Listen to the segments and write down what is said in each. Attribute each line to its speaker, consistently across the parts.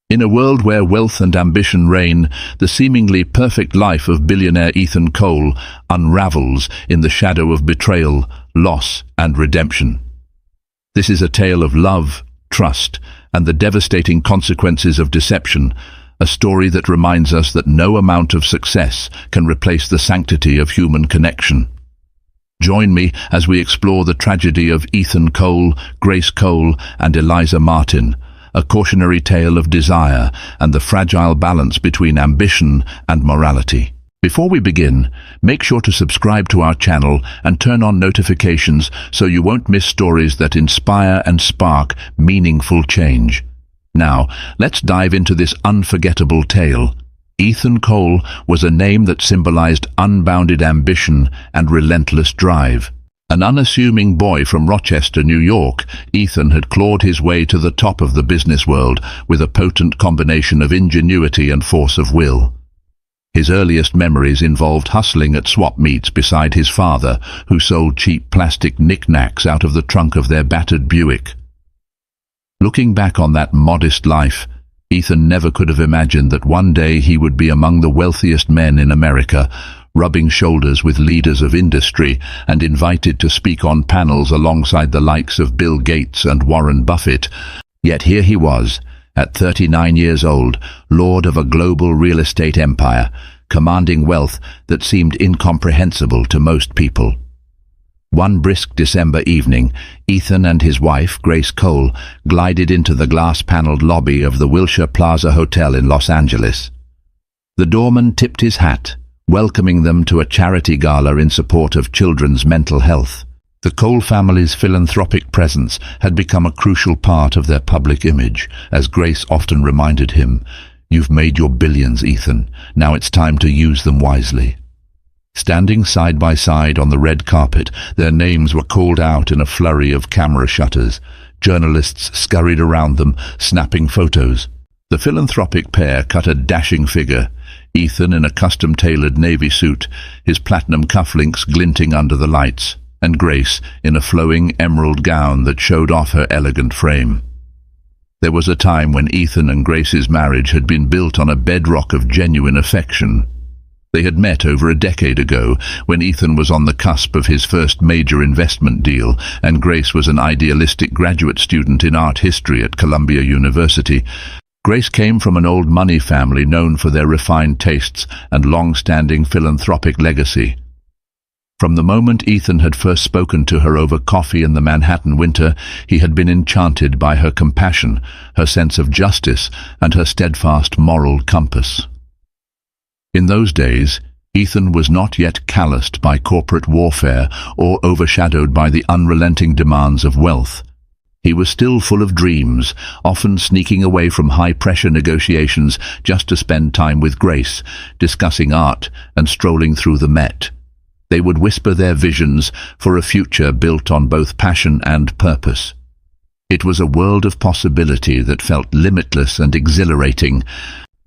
Speaker 1: In a world where wealth and ambition reign, the seemingly perfect life of billionaire Ethan Cole unravels in the shadow of betrayal, loss, and redemption. This is a tale of love, trust, and the devastating consequences of deception, a story that reminds us that no amount of success can replace the sanctity of human connection. Join me as we explore the tragedy of Ethan Cole, Grace Cole, and Eliza Martin, a cautionary tale of desire and the fragile balance between ambition and morality. Before we begin, make sure to subscribe to our channel and turn on notifications so you won't miss stories that inspire and spark meaningful change. Now, let's dive into this unforgettable tale. Ethan Cole was a name that symbolized unbounded ambition and relentless drive. An unassuming boy from Rochester, New York, Ethan had clawed his way to the top of the business world with a potent combination of ingenuity and force of will. His earliest memories involved hustling at swap meets beside his father, who sold cheap plastic knickknacks out of the trunk of their battered Buick. Looking back on that modest life, Ethan never could have imagined that one day he would be among the wealthiest men in America, rubbing shoulders with leaders of industry and invited to speak on panels alongside the likes of Bill Gates and Warren Buffett. Yet here he was, at 39 years old, lord of a global real estate empire, commanding wealth that seemed incomprehensible to most people. One brisk December evening, Ethan and his wife, Grace Cole, glided into the glass-paneled lobby of the Wilshire Plaza Hotel in Los Angeles. The doorman tipped his hat, welcoming them to a charity gala in support of children's mental health. The Cole family's philanthropic presence had become a crucial part of their public image, as Grace often reminded him, "You've made your billions, Ethan. Now it's time to use them wisely." Standing side by side on the red carpet, their names were called out in a flurry of camera shutters. Journalists scurried around them, snapping photos. The philanthropic pair cut a dashing figure, Ethan in a custom-tailored navy suit, his platinum cufflinks glinting under the lights, and Grace in a flowing emerald gown that showed off her elegant frame. There was a time when Ethan and Grace's marriage had been built on a bedrock of genuine affection. They had met over a decade ago, when Ethan was on the cusp of his first major investment deal, and Grace was an idealistic graduate student in art history at Columbia University. Grace came from an old money family known for their refined tastes and long-standing philanthropic legacy. From the moment Ethan had first spoken to her over coffee in the Manhattan winter, he had been enchanted by her compassion, her sense of justice, and her steadfast moral compass. In those days, Ethan was not yet calloused by corporate warfare or overshadowed by the unrelenting demands of wealth. He was still full of dreams, often sneaking away from high-pressure negotiations just to spend time with Grace, discussing art and strolling through the Met. They would whisper their visions for a future built on both passion and purpose. It was a world of possibility that felt limitless and exhilarating,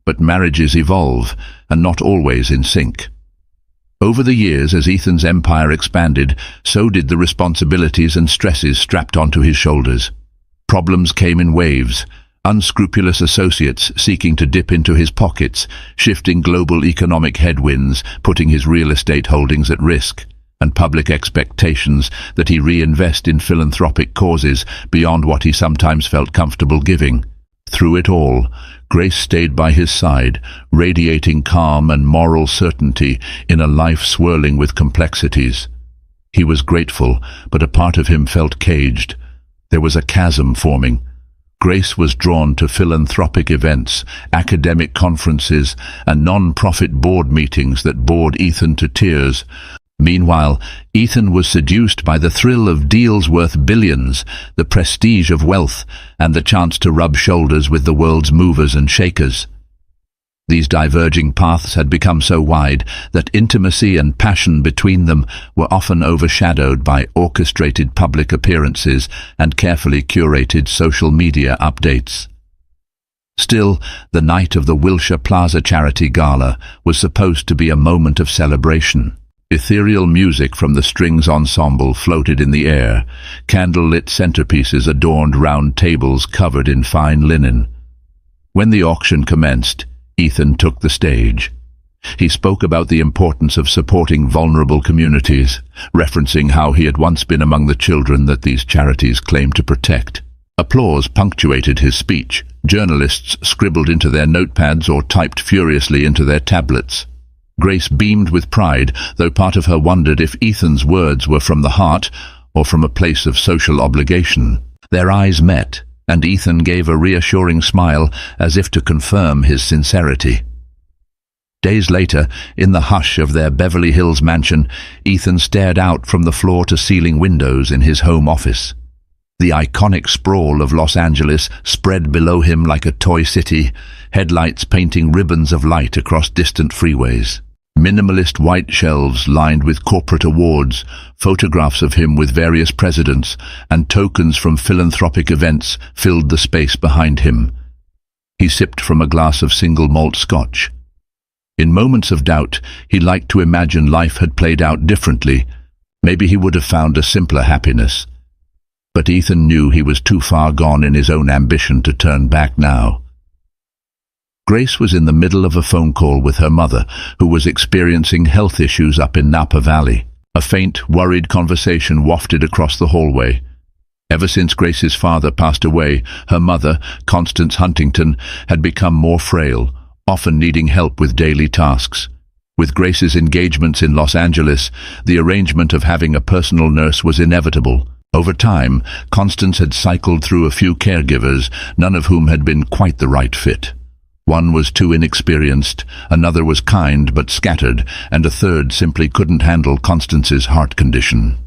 Speaker 1: but marriages evolve, and not always in sync. Over the years, as Ethan's empire expanded, so did the responsibilities and stresses strapped onto his shoulders. Problems came in waves, unscrupulous associates seeking to dip into his pockets, shifting global economic headwinds, putting his real estate holdings at risk, and public expectations that he reinvest in philanthropic causes beyond what he sometimes felt comfortable giving. Through it all, Grace stayed by his side, radiating calm and moral certainty in a life swirling with complexities. He was grateful, but a part of him felt caged. There was a chasm forming. Grace was drawn to philanthropic events, academic conferences, and non-profit board meetings that bored Ethan to tears. Meanwhile, Ethan was seduced by the thrill of deals worth billions, the prestige of wealth, and the chance to rub shoulders with the world's movers and shakers. These diverging paths had become so wide that intimacy and passion between them were often overshadowed by orchestrated public appearances and carefully curated social media updates. Still, the night of the Wilshire Plaza Charity Gala was supposed to be a moment of celebration. Ethereal music from the strings ensemble floated in the air. Candle-lit centerpieces adorned round tables covered in fine linen. When the auction commenced, Ethan took the stage. He spoke about the importance of supporting vulnerable communities, referencing how he had once been among the children that these charities claimed to protect. Applause punctuated his speech. Journalists scribbled into their notepads or typed furiously into their tablets. Grace beamed with pride, though part of her wondered if Ethan's words were from the heart or from a place of social obligation. Their eyes met, and Ethan gave a reassuring smile as if to confirm his sincerity. Days later, in the hush of their Beverly Hills mansion, Ethan stared out from the floor-to-ceiling windows in his home office. The iconic sprawl of Los Angeles spread below him like a toy city, headlights painting ribbons of light across distant freeways. Minimalist white shelves lined with corporate awards, photographs of him with various presidents, and tokens from philanthropic events filled the space behind him. He sipped from a glass of single malt scotch. In moments of doubt, he liked to imagine life had played out differently. Maybe he would have found a simpler happiness. But Ethan knew he was too far gone in his own ambition to turn back now. Grace was in the middle of a phone call with her mother, who was experiencing health issues up in Napa Valley. A faint, worried conversation wafted across the hallway. Ever since Grace's father passed away, her mother, Constance Huntington, had become more frail, often needing help with daily tasks. With Grace's engagements in Los Angeles, the arrangement of having a personal nurse was inevitable. Over time, Constance had cycled through a few caregivers, none of whom had been quite the right fit. One was too inexperienced, another was kind but scattered, and a third simply couldn't handle Constance's heart condition.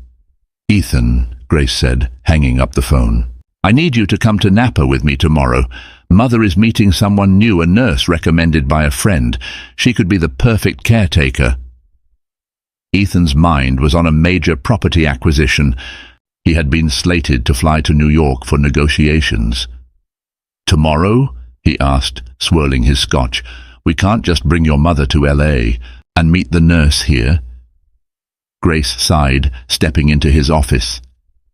Speaker 1: "Ethan," Grace said, hanging up the phone, "I need you to come to Napa with me tomorrow. Mother is meeting someone new, a nurse recommended by a friend. She could be the perfect caretaker." Ethan's mind was on a major property acquisition. He had been slated to fly to New York for negotiations. "Tomorrow?" he asked, swirling his scotch. "We can't just bring your mother to LA and meet the nurse here." Grace sighed, stepping into his office.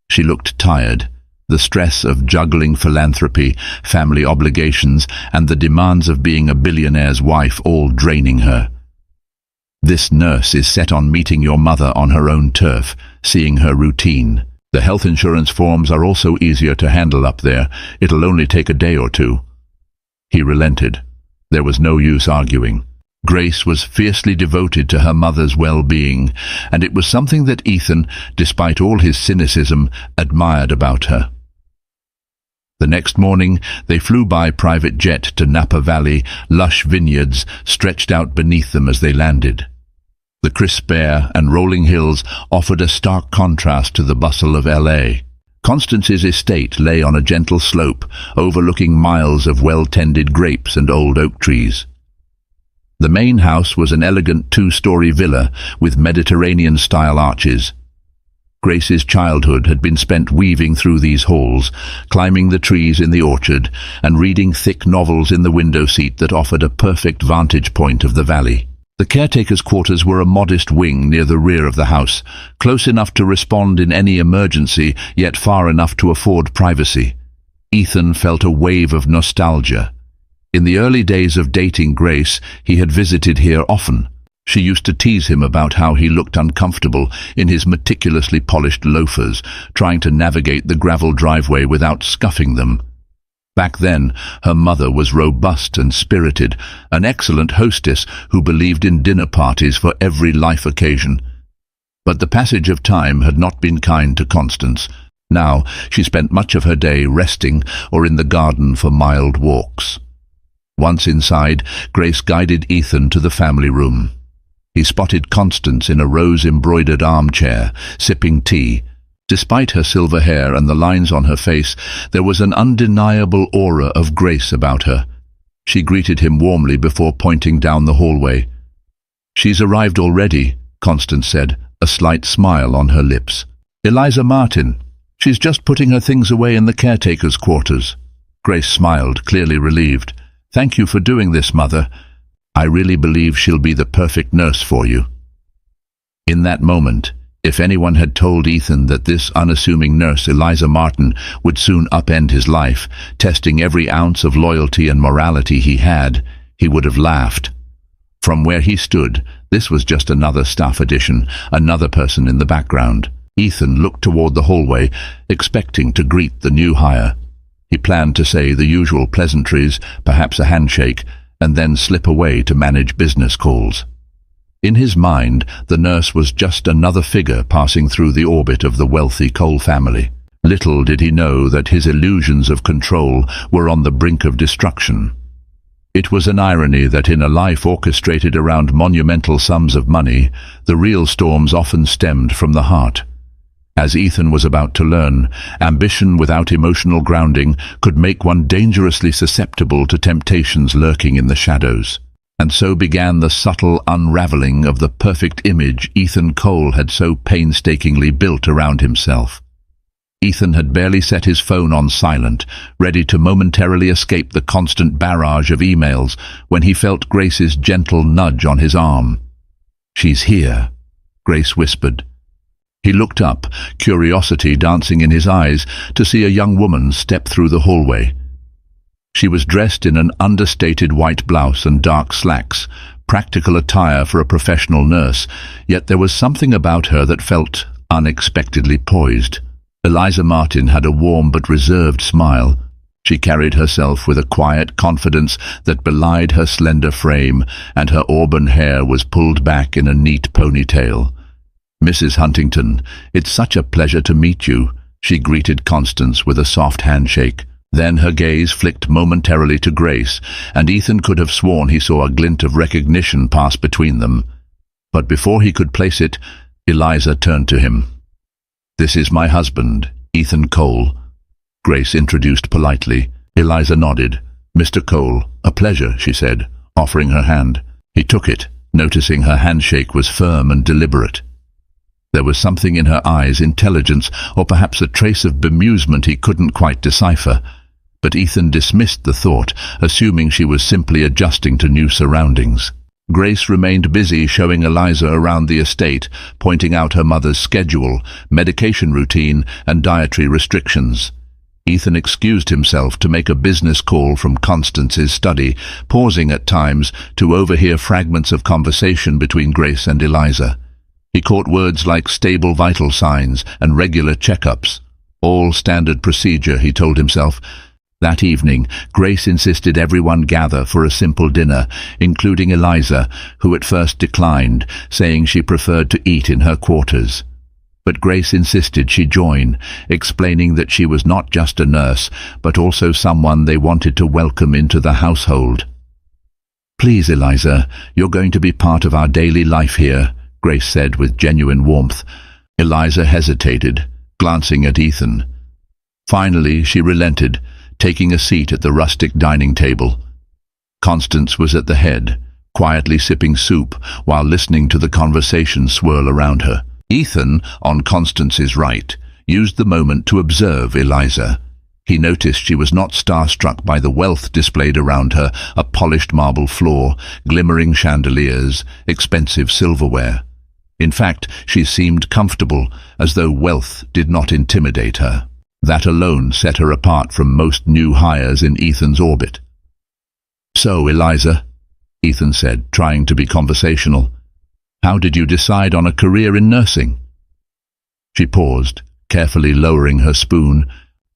Speaker 1: She looked tired. The stress of juggling philanthropy, family obligations, and the demands of being a billionaire's wife all draining her. "This nurse is set on meeting your mother on her own turf, seeing her routine. The health insurance forms are also easier to handle up there. It'll only take a day or two." He relented. There was no use arguing. Grace was fiercely devoted to her mother's well-being, and it was something that Ethan, despite all his cynicism, admired about her. The next morning, they flew by private jet to Napa Valley, lush vineyards stretched out beneath them as they landed. The crisp air and rolling hills offered a stark contrast to the bustle of LA. Constance's estate lay on a gentle slope, overlooking miles of well-tended grapes and old oak trees. The main house was an elegant two-story villa with Mediterranean-style arches. Grace's childhood had been spent weaving through these halls, climbing the trees in the orchard, and reading thick novels in the window seat that offered a perfect vantage point of the valley. The caretaker's quarters were a modest wing near the rear of the house, close enough to respond in any emergency, yet far enough to afford privacy. Ethan felt a wave of nostalgia. In the early days of dating Grace, he had visited here often. She used to tease him about how he looked uncomfortable in his meticulously polished loafers, trying to navigate the gravel driveway without scuffing them. Back then, her mother was robust and spirited, an excellent hostess who believed in dinner parties for every life occasion. But the passage of time had not been kind to Constance. Now she spent much of her day resting or in the garden for mild walks. Once inside, Grace guided Ethan to the family room. He spotted Constance in a rose-embroidered armchair, sipping tea. Despite her silver hair and the lines on her face, there was an undeniable aura of grace about her. She greeted him warmly before pointing down the hallway. "She's arrived already," Constance said, a slight smile on her lips. "Eliza Martin. She's just putting her things away in the caretaker's quarters." Grace smiled, clearly relieved. "Thank you for doing this, Mother. I really believe she'll be the perfect nurse for you." In that moment, If anyone had told Ethan that this unassuming nurse, Eliza Martin, would soon upend his life, testing every ounce of loyalty and morality he had, he would have laughed. From where he stood, this was just another staff addition, another person in the background. Ethan looked toward the hallway, expecting to greet the new hire. He planned to say the usual pleasantries, perhaps a handshake, and then slip away to manage business calls. In his mind, the nurse was just another figure passing through the orbit of the wealthy Cole family. Little did he know that his illusions of control were on the brink of destruction. It was an irony that in a life orchestrated around monumental sums of money, the real storms often stemmed from the heart. As Ethan was about to learn, ambition without emotional grounding could make one dangerously susceptible to temptations lurking in the shadows. And so began the subtle unraveling of the perfect image Ethan Cole had so painstakingly built around himself. Ethan had barely set his phone on silent, ready to momentarily escape the constant barrage of emails, when he felt Grace's gentle nudge on his arm. "She's here," Grace whispered. He looked up, curiosity dancing in his eyes, to see a young woman step through the hallway. She was dressed in an understated white blouse and dark slacks, practical attire for a professional nurse, yet there was something about her that felt unexpectedly poised. Eliza Martin had a warm but reserved smile. She carried herself with a quiet confidence that belied her slender frame, and her auburn hair was pulled back in a neat ponytail. "Mrs. Huntington, it's such a pleasure to meet you," she greeted Constance with a soft handshake. Then her gaze flicked momentarily to Grace, and Ethan could have sworn he saw a glint of recognition pass between them. But before he could place it, Eliza turned to him. "This is my husband, Ethan Cole," Grace introduced politely. Eliza nodded. "Mr. Cole, a pleasure," she said, offering her hand. He took it, noticing her handshake was firm and deliberate. There was something in her eyes, intelligence, or perhaps a trace of bemusement he couldn't quite decipher. But Ethan dismissed the thought, assuming she was simply adjusting to new surroundings. Grace remained busy showing Eliza around the estate, pointing out her mother's schedule, medication routine, and dietary restrictions. Ethan excused himself to make a business call from Constance's study, pausing at times to overhear fragments of conversation between Grace and Eliza. He caught words like stable vital signs and regular checkups. All standard procedure, he told himself. That evening, Grace insisted everyone gather for a simple dinner, including Eliza, who at first declined, saying she preferred to eat in her quarters. But Grace insisted she join, explaining that she was not just a nurse, but also someone they wanted to welcome into the household. "Please, Eliza, you're going to be part of our daily life here," Grace said with genuine warmth. Eliza hesitated, glancing at Ethan. Finally, she relented, taking a seat at the rustic dining table. Constance was at the head, quietly sipping soup while listening to the conversation swirl around her. Ethan, on Constance's right, used the moment to observe Eliza. He noticed she was not starstruck by the wealth displayed around her, a polished marble floor, glimmering chandeliers, expensive silverware. In fact, she seemed comfortable, as though wealth did not intimidate her. That alone set her apart from most new hires in Ethan's orbit. "So, Eliza," Ethan said, trying to be conversational, "how did you decide on a career in nursing?" She paused, carefully lowering her spoon.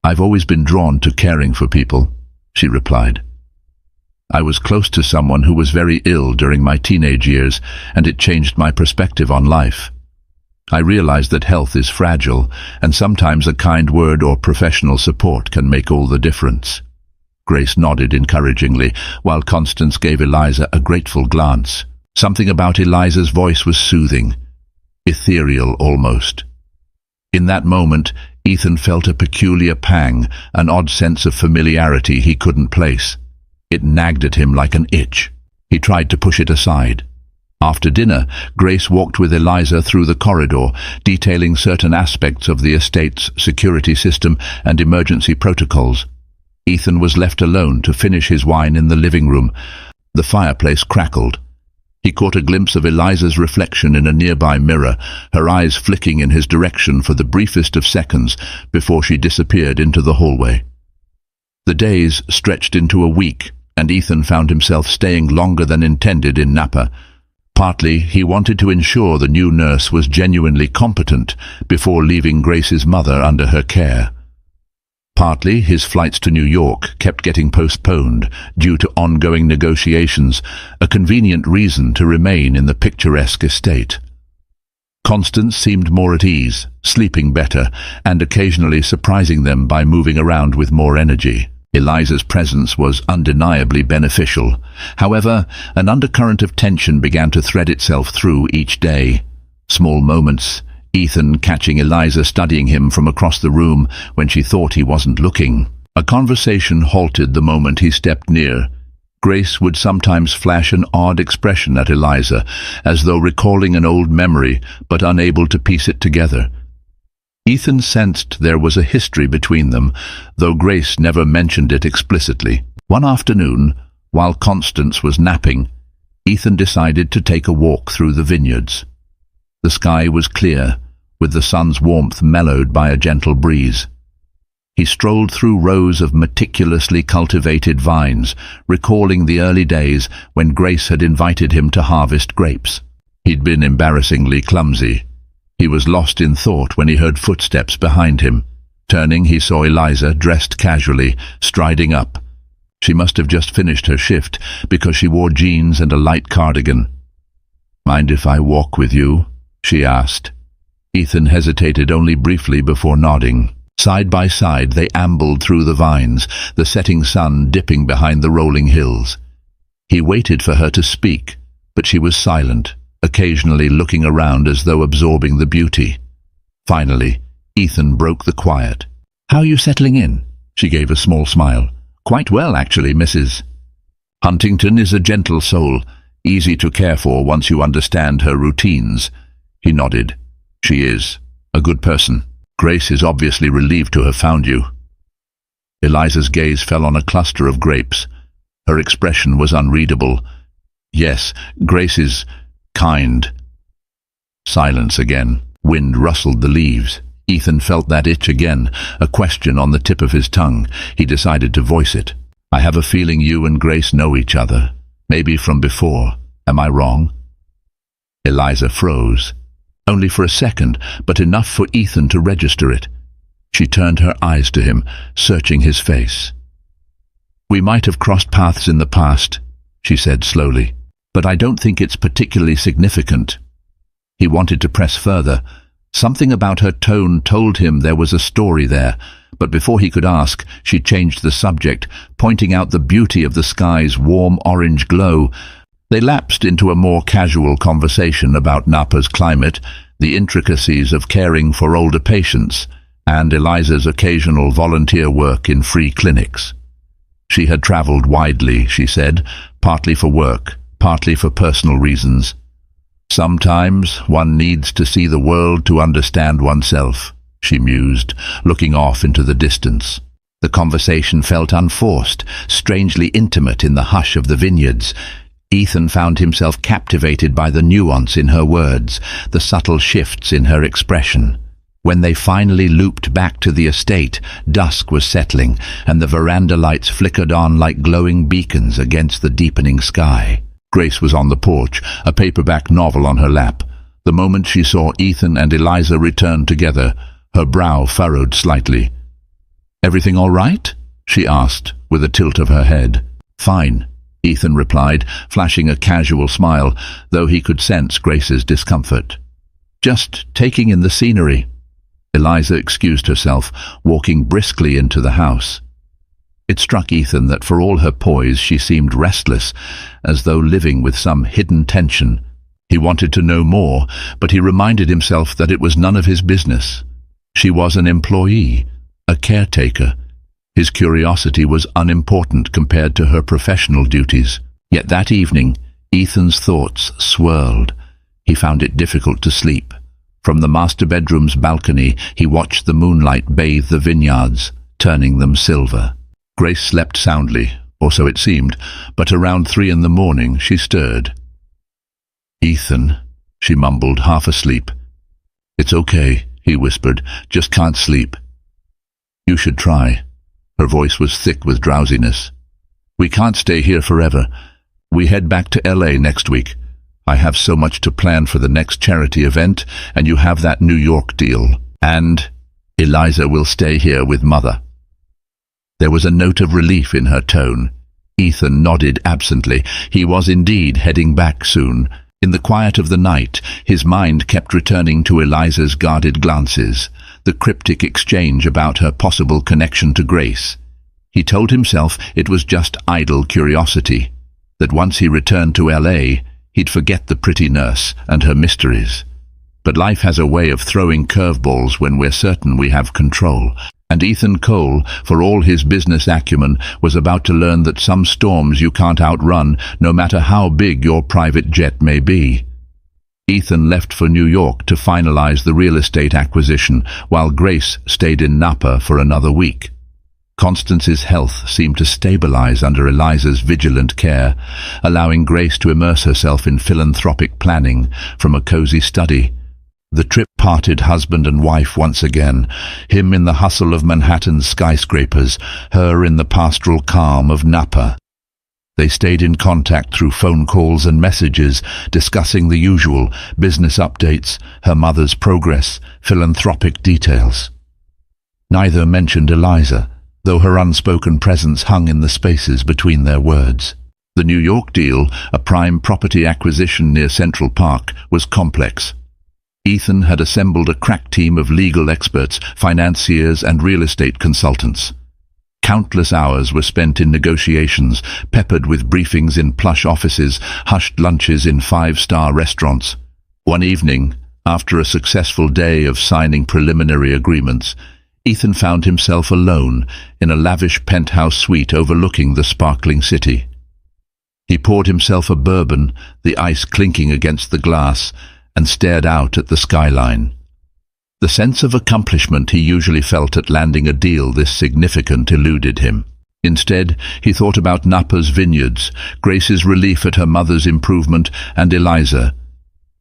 Speaker 1: "I've always been drawn to caring for people," she replied. "I was close to someone who was very ill during my teenage years, and it changed my perspective on life. I realized that health is fragile, and sometimes a kind word or professional support can make all the difference." Grace nodded encouragingly, while Constance gave Eliza a grateful glance. Something about Eliza's voice was soothing, ethereal almost. In that moment, Ethan felt a peculiar pang, an odd sense of familiarity he couldn't place. It nagged at him like an itch. He tried to push it aside. After dinner, Grace walked with Eliza through the corridor, detailing certain aspects of the estate's security system and emergency protocols. Ethan was left alone to finish his wine in the living room. The fireplace crackled. He caught a glimpse of Eliza's reflection in a nearby mirror, her eyes flicking in his direction for the briefest of seconds before she disappeared into the hallway. The days stretched into a week, and Ethan found himself staying longer than intended in Napa. Partly, he wanted to ensure the new nurse was genuinely competent before leaving Grace's mother under her care. Partly, his flights to New York kept getting postponed due to ongoing negotiations, a convenient reason to remain in the picturesque estate. Constance seemed more at ease, sleeping better, and occasionally surprising them by moving around with more energy. Eliza's presence was undeniably beneficial. However, an undercurrent of tension began to thread itself through each day. Small moments, Ethan catching Eliza studying him from across the room when she thought he wasn't looking. A conversation halted the moment he stepped near. Grace would sometimes flash an odd expression at Eliza, as though recalling an old memory, but unable to piece it together. Ethan sensed there was a history between them, though Grace never mentioned it explicitly. One afternoon, while Constance was napping, Ethan decided to take a walk through the vineyards. The sky was clear, with the sun's warmth mellowed by a gentle breeze. He strolled through rows of meticulously cultivated vines, recalling the early days when Grace had invited him to harvest grapes. He'd been embarrassingly clumsy. He was lost in thought when he heard footsteps behind him. Turning, he saw Eliza, dressed casually, striding up. She must have just finished her shift, because she wore jeans and a light cardigan. "Mind if I walk with you?" she asked. Ethan hesitated only briefly before nodding. Side by side they ambled through the vines, the setting sun dipping behind the rolling hills. He waited for her to speak, but she was silent, occasionally looking around as though absorbing the beauty. Finally, Ethan broke the quiet. "How are you settling in?" She gave a small smile. "Quite well, actually, Mrs. Huntington is a gentle soul, easy to care for once you understand her routines." He nodded. "She is. A good person. Grace is obviously relieved to have found you." Eliza's gaze fell on a cluster of grapes. Her expression was unreadable. "Yes, Grace is kind." Silence again. Wind rustled the leaves. Ethan felt that itch again, a question on the tip of his tongue. He decided to voice it. "I have a feeling you and Grace know each other. Maybe from before. Am I wrong?" Eliza froze. Only for a second, but enough for Ethan to register it. She turned her eyes to him, searching his face. "We might have crossed paths in the past," she said slowly, "but I don't think it's particularly significant." He wanted to press further. Something about her tone told him there was a story there, but before he could ask, she changed the subject, pointing out the beauty of the sky's warm orange glow. They lapsed into a more casual conversation about Napa's climate, the intricacies of caring for older patients, and Eliza's occasional volunteer work in free clinics. She had traveled widely, she said, partly for work, partly for personal reasons. "Sometimes one needs to see the world to understand oneself," she mused, looking off into the distance. The conversation felt unforced, strangely intimate in the hush of the vineyards. Ethan found himself captivated by the nuance in her words, the subtle shifts in her expression. When they finally looped back to the estate, dusk was settling, and the veranda lights flickered on like glowing beacons against the deepening sky. Grace was on the porch, a paperback novel on her lap. The moment she saw Ethan and Eliza return together, her brow furrowed slightly. "Everything all right?" she asked, with a tilt of her head. "Fine," Ethan replied, flashing a casual smile, though he could sense Grace's discomfort. "Just taking in the scenery." Eliza excused herself, walking briskly into the house. It struck Ethan that for all her poise she seemed restless, as though living with some hidden tension. He wanted to know more, but he reminded himself that it was none of his business. She was an employee, a caretaker. His curiosity was unimportant compared to her professional duties. Yet that evening, Ethan's thoughts swirled. He found it difficult to sleep. From the master bedroom's balcony, he watched the moonlight bathe the vineyards, turning them silver. Grace slept soundly, or so it seemed, but around 3 in the morning she stirred. "Ethan," she mumbled, half asleep. "It's okay," he whispered, "just can't sleep." "You should try." Her voice was thick with drowsiness. "We can't stay here forever. We head back to LA next week. I have so much to plan for the next charity event, and you have that New York deal. And Eliza will stay here with Mother." There was a note of relief in her tone. Ethan nodded absently. He was indeed heading back soon. In the quiet of the night, his mind kept returning to Eliza's guarded glances, the cryptic exchange about her possible connection to Grace. He told himself it was just idle curiosity, that once he returned to LA, he'd forget the pretty nurse and her mysteries. But life has a way of throwing curveballs when we're certain we have control. And Ethan Cole, for all his business acumen, was about to learn that some storms you can't outrun, no matter how big your private jet may be. Ethan left for New York to finalize the real estate acquisition, while Grace stayed in Napa for another week. Constance's health seemed to stabilize under Eliza's vigilant care, allowing Grace to immerse herself in philanthropic planning from a cozy study. The trip parted husband and wife once again, him in the hustle of Manhattan's skyscrapers, her in the pastoral calm of Napa. They stayed in contact through phone calls and messages, discussing the usual, business updates, her mother's progress, philanthropic details. Neither mentioned Eliza, though her unspoken presence hung in the spaces between their words. The New York deal, a prime property acquisition near Central Park, was complex. Ethan had assembled a crack team of legal experts, financiers, and real estate consultants. Countless hours were spent in negotiations, peppered with briefings in plush offices, hushed lunches in five-star restaurants. One evening, after a successful day of signing preliminary agreements, Ethan found himself alone in a lavish penthouse suite overlooking the sparkling city. He poured himself a bourbon, the ice clinking against the glass, and stared out at the skyline. The sense of accomplishment he usually felt at landing a deal this significant eluded him. Instead, he thought about Napa's vineyards, Grace's relief at her mother's improvement, and Eliza.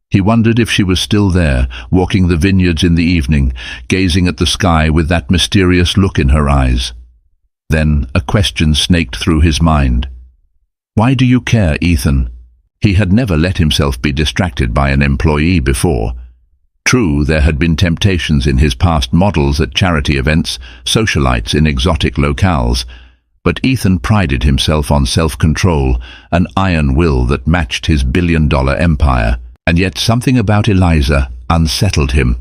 Speaker 1: He wondered if she was still there, walking the vineyards in the evening, gazing at the sky with that mysterious look in her eyes. Then a question snaked through his mind. "Why do you care, Ethan?" He had never let himself be distracted by an employee before. True, there had been temptations in his past models at charity events, socialites in exotic locales, but Ethan prided himself on self-control, an iron will that matched his billion-dollar empire. And yet something about Eliza unsettled him,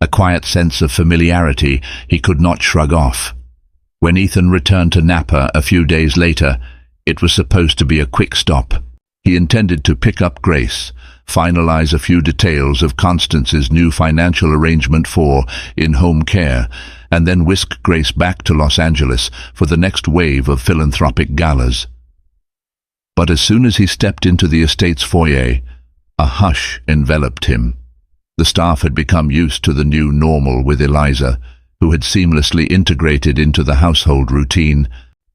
Speaker 1: a quiet sense of familiarity he could not shrug off. When Ethan returned to Napa a few days later, it was supposed to be a quick stop. He intended to pick up Grace, finalize a few details of Constance's new financial arrangement for in-home care, and then whisk Grace back to Los Angeles for the next wave of philanthropic galas. But as soon as he stepped into the estate's foyer, a hush enveloped him. The staff had become used to the new normal with Eliza, who had seamlessly integrated into the household routine.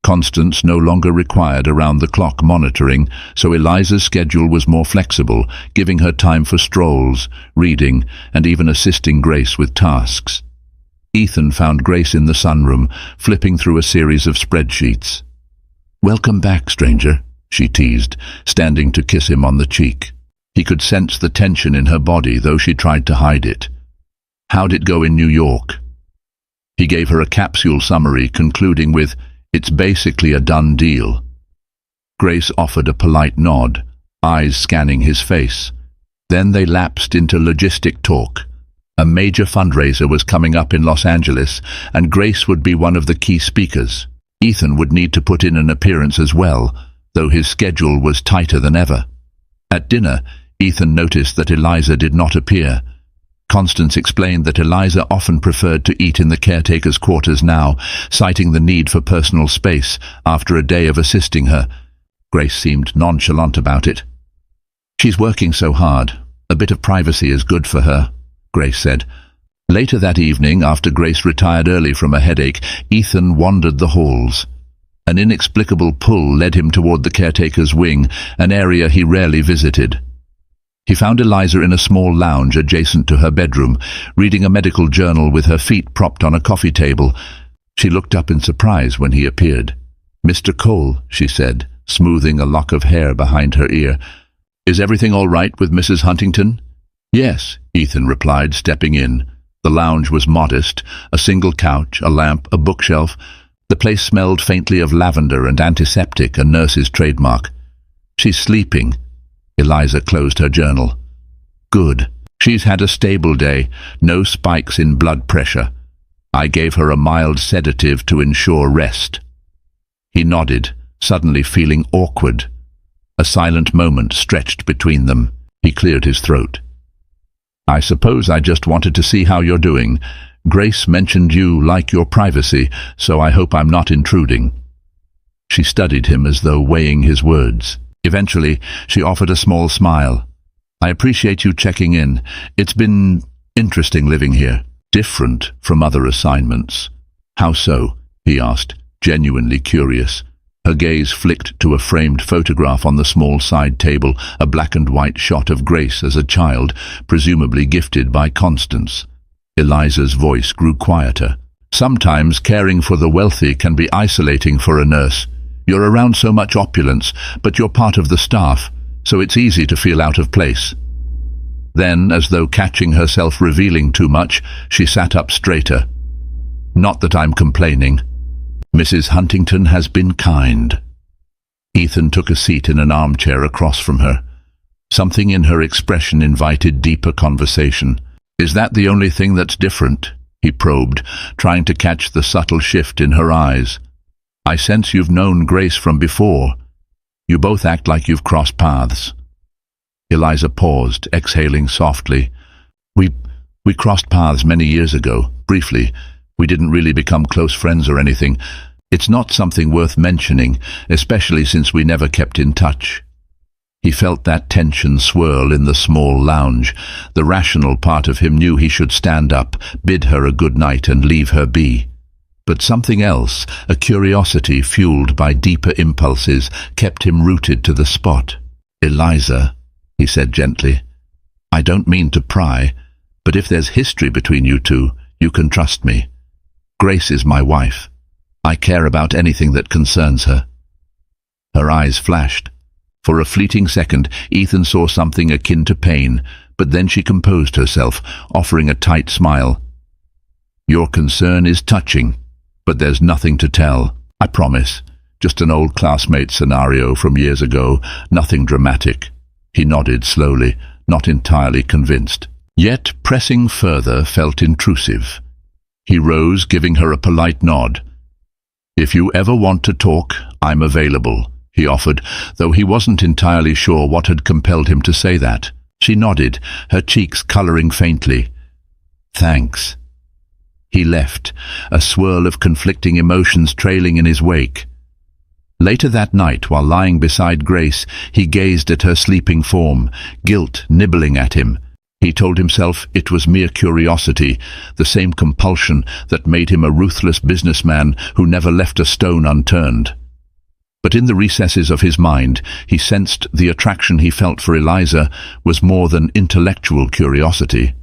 Speaker 1: Constance no longer required around-the-clock monitoring, so Eliza's schedule was more flexible, giving her time for strolls, reading, and even assisting Grace with tasks. Ethan found Grace in the sunroom, flipping through a series of spreadsheets. "Welcome back, stranger," she teased, standing to kiss him on the cheek. He could sense the tension in her body, though she tried to hide it. "How'd it go in New York?" He gave her a capsule summary, concluding with, "It's basically a done deal." Grace offered a polite nod, eyes scanning his face. Then they lapsed into logistic talk. A major fundraiser was coming up in Los Angeles, and Grace would be one of the key speakers. Ethan would need to put in an appearance as well, though his schedule was tighter than ever. At dinner, Ethan noticed that Eliza did not appear. Constance explained that Eliza often preferred to eat in the caretaker's quarters now, citing the need for personal space after a day of assisting her. Grace seemed nonchalant about it. "She's working so hard. A bit of privacy is good for her," Grace said. Later that evening, after Grace retired early from a headache, Ethan wandered the halls. An inexplicable pull led him toward the caretaker's wing, an area he rarely visited. He found Eliza in a small lounge adjacent to her bedroom, reading a medical journal with her feet propped on a coffee table. She looked up in surprise when he appeared. "Mr. Cole," she said, smoothing a lock of hair behind her ear. "Is everything all right with Mrs. Huntington?" "Yes," Ethan replied, stepping in. The lounge was modest, a single couch, a lamp, a bookshelf. The place smelled faintly of lavender and antiseptic, a nurse's trademark. "She's sleeping." Eliza closed her journal. "Good. She's had a stable day, no spikes in blood pressure. I gave her a mild sedative to ensure rest." He nodded, suddenly feeling awkward. A silent moment stretched between them. He cleared his throat. "I suppose I just wanted to see how you're doing. Grace mentioned you like your privacy, so I hope I'm not intruding." She studied him as though weighing his words. Eventually, she offered a small smile. "I appreciate you checking in. It's been interesting living here, different from other assignments." "How so?" he asked, genuinely curious. Her gaze flicked to a framed photograph on the small side table, a black and white shot of Grace as a child, presumably gifted by Constance. Eliza's voice grew quieter. "Sometimes caring for the wealthy can be isolating for a nurse. You're around so much opulence, but you're part of the staff, so it's easy to feel out of place." Then, as though catching herself revealing too much, she sat up straighter. "Not that I'm complaining. Mrs. Huntington has been kind." Ethan took a seat in an armchair across from her. Something in her expression invited deeper conversation. "Is that the only thing that's different?" he probed, trying to catch the subtle shift in her eyes. "I sense you've known Grace from before. You both act like you've crossed paths." Eliza paused, exhaling softly. We crossed paths many years ago, briefly. We didn't really become close friends or anything. It's not something worth mentioning, especially since we never kept in touch." He felt that tension swirl in the small lounge. The rational part of him knew he should stand up, bid her a good night and leave her be. But something else, a curiosity fueled by deeper impulses, kept him rooted to the spot. "Eliza," he said gently, "I don't mean to pry, but if there's history between you two, you can trust me. Grace is my wife. I care about anything that concerns her." Her eyes flashed. For a fleeting second, Ethan saw something akin to pain, but then she composed herself, offering a tight smile. "Your concern is touching, but there's nothing to tell. I promise. Just an old classmate scenario from years ago, nothing dramatic." He nodded slowly, not entirely convinced. Yet pressing further felt intrusive. He rose, giving her a polite nod. "If you ever want to talk, I'm available," he offered, though he wasn't entirely sure what had compelled him to say that. She nodded, her cheeks coloring faintly. "Thanks." He left, a swirl of conflicting emotions trailing in his wake. Later that night, while lying beside Grace, he gazed at her sleeping form, guilt nibbling at him. He told himself it was mere curiosity, the same compulsion that made him a ruthless businessman who never left a stone unturned. But in the recesses of his mind, he sensed the attraction he felt for Eliza was more than intellectual curiosity.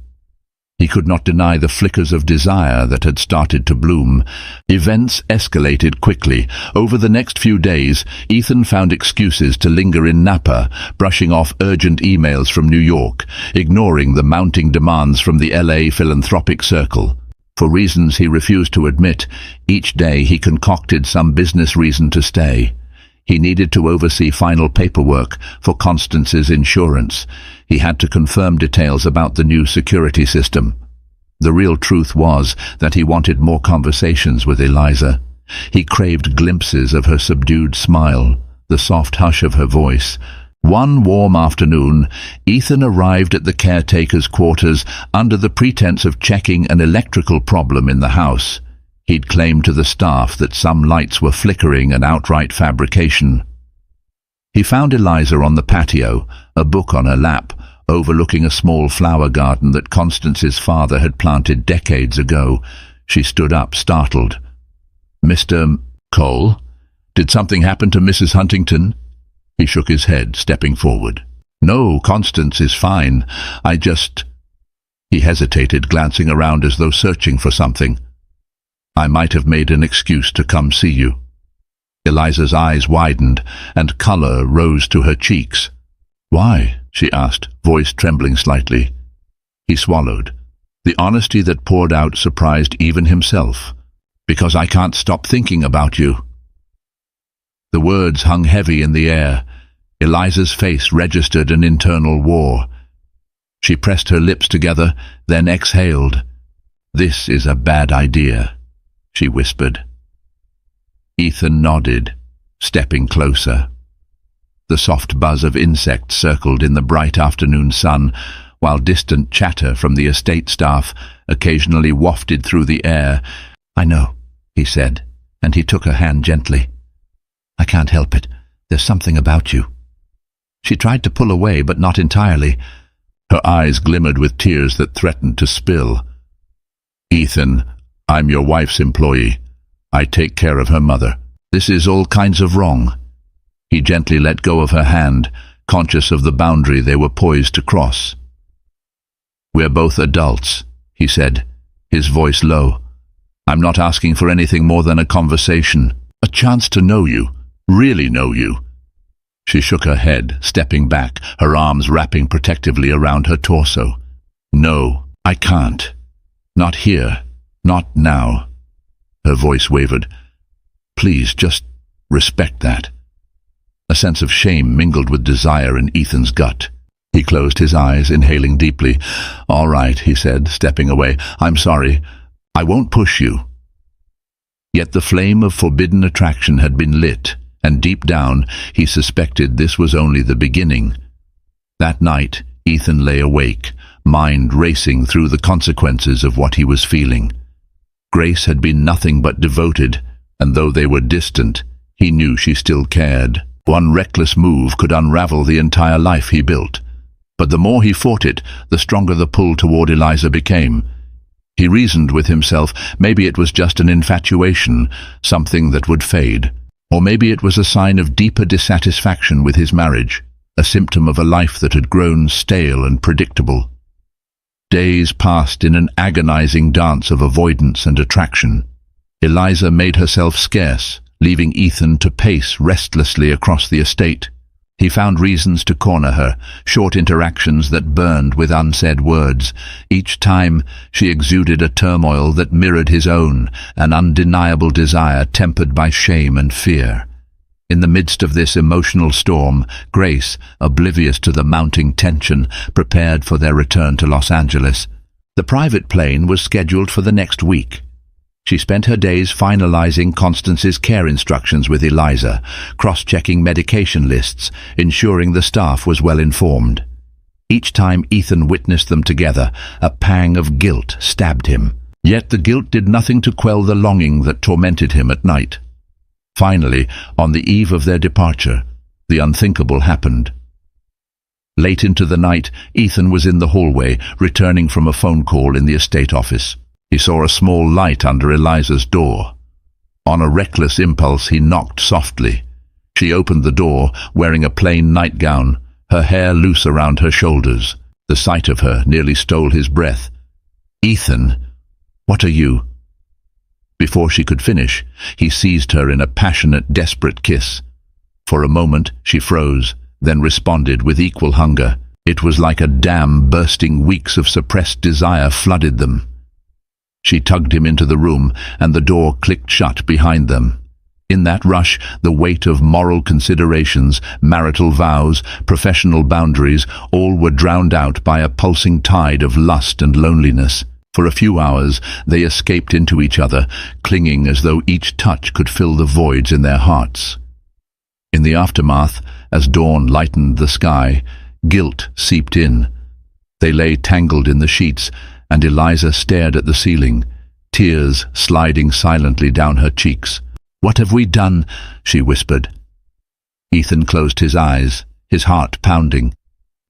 Speaker 1: He could not deny the flickers of desire that had started to bloom. Events escalated quickly. Over the next few days, Ethan found excuses to linger in Napa, brushing off urgent emails from New York, ignoring the mounting demands from the LA philanthropic circle. For reasons he refused to admit, each day he concocted some business reason to stay. He needed to oversee final paperwork for Constance's insurance. He had to confirm details about the new security system. The real truth was that he wanted more conversations with Eliza. He craved glimpses of her subdued smile, the soft hush of her voice. One warm afternoon, Ethan arrived at the caretaker's quarters under the pretense of checking an electrical problem in the house. He'd claimed to the staff that some lights were flickering, an outright fabrication. He found Eliza on the patio, a book on her lap, overlooking a small flower garden that Constance's father had planted decades ago. She stood up, startled. "Mr. Cole? Did something happen to Mrs. Huntington?" He shook his head, stepping forward. "No, Constance is fine. I just—" He hesitated, glancing around as though searching for something. "I might have made an excuse to come see you." Eliza's eyes widened, and colour rose to her cheeks. "Why?" she asked, voice trembling slightly. He swallowed. The honesty that poured out surprised even himself. "Because I can't stop thinking about you." The words hung heavy in the air. Eliza's face registered an internal war. She pressed her lips together, then exhaled. "This is a bad idea," she whispered. Ethan nodded, stepping closer. The soft buzz of insects circled in the bright afternoon sun, while distant chatter from the estate staff occasionally wafted through the air. "I know," he said, and he took her hand gently. "I can't help it. There's something about you." She tried to pull away, but not entirely. Her eyes glimmered with tears that threatened to spill. "Ethan, I'm your wife's employee. I take care of her mother. This is all kinds of wrong." He gently let go of her hand, conscious of the boundary they were poised to cross. "We're both adults," he said, his voice low. "I'm not asking for anything more than a conversation, a chance to know you, really know you." She shook her head, stepping back, her arms wrapping protectively around her torso. "No, I can't. Not here. Not now." Her voice wavered. "Please, just respect that." A sense of shame mingled with desire in Ethan's gut. He closed his eyes, inhaling deeply. "All right," he said, stepping away. "I'm sorry. I won't push you." Yet the flame of forbidden attraction had been lit, and deep down he suspected this was only the beginning. That night, Ethan lay awake, mind racing through the consequences of what he was feeling. Grace had been nothing but devoted, and though they were distant, he knew she still cared. One reckless move could unravel the entire life he built. But the more he fought it, the stronger the pull toward Eliza became. He reasoned with himself, maybe it was just an infatuation, something that would fade. Or maybe it was a sign of deeper dissatisfaction with his marriage, a symptom of a life that had grown stale and predictable. Days passed in an agonizing dance of avoidance and attraction. Eliza made herself scarce, leaving Ethan to pace restlessly across the estate. He found reasons to corner her, short interactions that burned with unsaid words. Each time she exuded a turmoil that mirrored his own, an undeniable desire tempered by shame and fear. In the midst of this emotional storm, Grace, oblivious to the mounting tension, prepared for their return to Los Angeles. The private plane was scheduled for the next week. She spent her days finalizing Constance's care instructions with Eliza, cross-checking medication lists, ensuring the staff was well informed. Each time Ethan witnessed them together, a pang of guilt stabbed him. Yet the guilt did nothing to quell the longing that tormented him at night. Finally, on the eve of their departure, the unthinkable happened. Late into the night, Ethan was in the hallway, returning from a phone call in the estate office. He saw a small light under Eliza's door. On a reckless impulse, he knocked softly. She opened the door, wearing a plain nightgown, her hair loose around her shoulders. The sight of her nearly stole his breath. "Ethan, what are you?" Before she could finish, he seized her in a passionate, desperate kiss. For a moment, she froze, then responded with equal hunger. It was like a dam bursting. Weeks of suppressed desire flooded them. She tugged him into the room, and the door clicked shut behind them. In that rush, the weight of moral considerations, marital vows, professional boundaries, all were drowned out by a pulsing tide of lust and loneliness. For a few hours, they escaped into each other, clinging as though each touch could fill the voids in their hearts. In the aftermath, as dawn lightened the sky, guilt seeped in. They lay tangled in the sheets, and Eliza stared at the ceiling, tears sliding silently down her cheeks. "What have we done?" she whispered. Ethan closed his eyes, his heart pounding.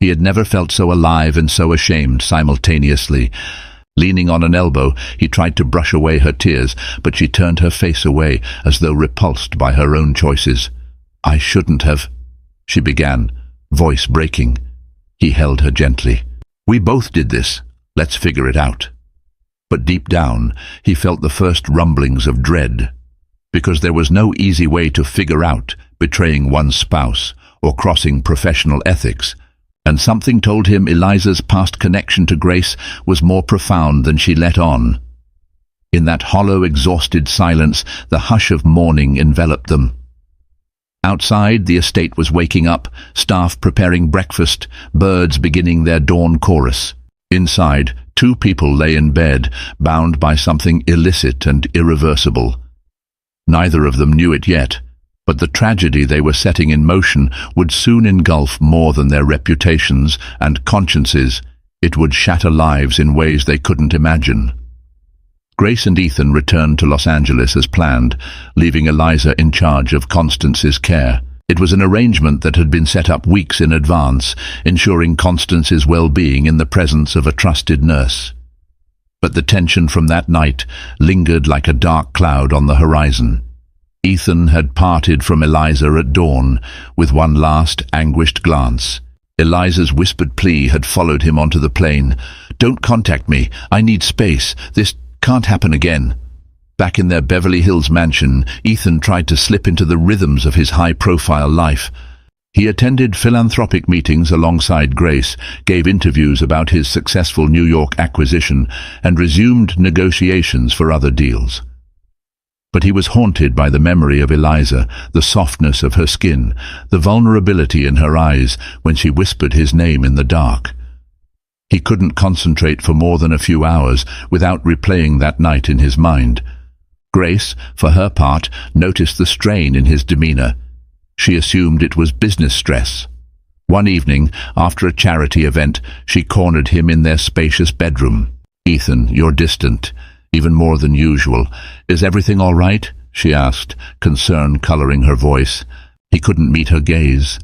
Speaker 1: He had never felt so alive and so ashamed simultaneously. Leaning on an elbow, he tried to brush away her tears, but she turned her face away as though repulsed by her own choices. "I shouldn't have," she began, voice breaking. He held her gently. "We both did this. Let's figure it out." But deep down, he felt the first rumblings of dread, because there was no easy way to figure out betraying one's spouse or crossing professional ethics, and something told him Eliza's past connection to Grace was more profound than she let on. In that hollow, exhausted silence, the hush of mourning enveloped them. Outside, the estate was waking up, staff preparing breakfast, birds beginning their dawn chorus. Inside, two people lay in bed, bound by something illicit and irreversible. Neither of them knew it yet, but the tragedy they were setting in motion would soon engulf more than their reputations and consciences. It would shatter lives in ways they couldn't imagine. Grace and Ethan returned to Los Angeles as planned, leaving Eliza in charge of Constance's care. It was an arrangement that had been set up weeks in advance, ensuring Constance's well-being in the presence of a trusted nurse. But the tension from that night lingered like a dark cloud on the horizon. Ethan had parted from Eliza at dawn, with one last anguished glance. Eliza's whispered plea had followed him onto the plane. "Don't contact me. I need space. This can't happen again." Back in their Beverly Hills mansion, Ethan tried to slip into the rhythms of his high-profile life. He attended philanthropic meetings alongside Grace, gave interviews about his successful New York acquisition, and resumed negotiations for other deals. But he was haunted by the memory of Eliza, the softness of her skin, the vulnerability in her eyes when she whispered his name in the dark. He couldn't concentrate for more than a few hours without replaying that night in his mind. Grace, for her part, noticed the strain in his demeanor. She assumed it was business stress. One evening, after a charity event, she cornered him in their spacious bedroom. "Ethan, you're distant, even more than usual. Is everything all right?" she asked, concern coloring her voice. He couldn't meet her gaze.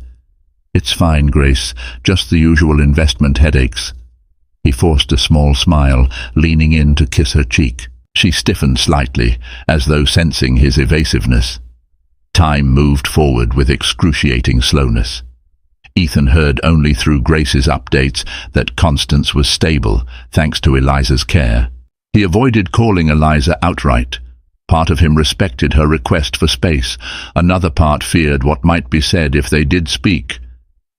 Speaker 1: "It's fine, Grace, just the usual investment headaches." He forced a small smile, leaning in to kiss her cheek. She stiffened slightly, as though sensing his evasiveness. Time moved forward with excruciating slowness. Ethan heard only through Grace's updates that Constance was stable, thanks to Eliza's care. He avoided calling Eliza outright. Part of him respected her request for space. Another part feared what might be said if they did speak.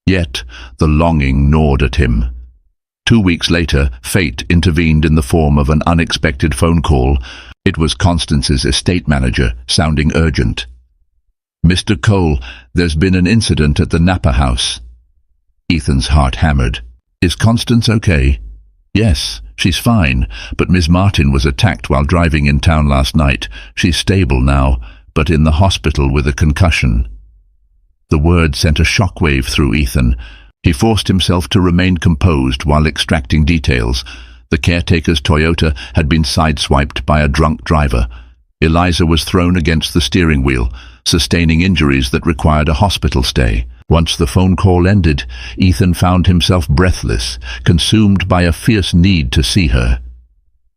Speaker 1: Yet the longing gnawed at him. 2 weeks later, fate intervened in the form of an unexpected phone call. It was Constance's estate manager, sounding urgent. "Mr. Cole, there's been an incident at the Napa house." Ethan's heart hammered. "Is Constance okay?" "Yes, she's fine, but Ms. Martin was attacked while driving in town last night. She's stable now, but in the hospital with a concussion." The word sent a shockwave through Ethan. He forced himself to remain composed while extracting details. The caretaker's Toyota had been sideswiped by a drunk driver. Eliza was thrown against the steering wheel, sustaining injuries that required a hospital stay. Once the phone call ended, Ethan found himself breathless, consumed by a fierce need to see her.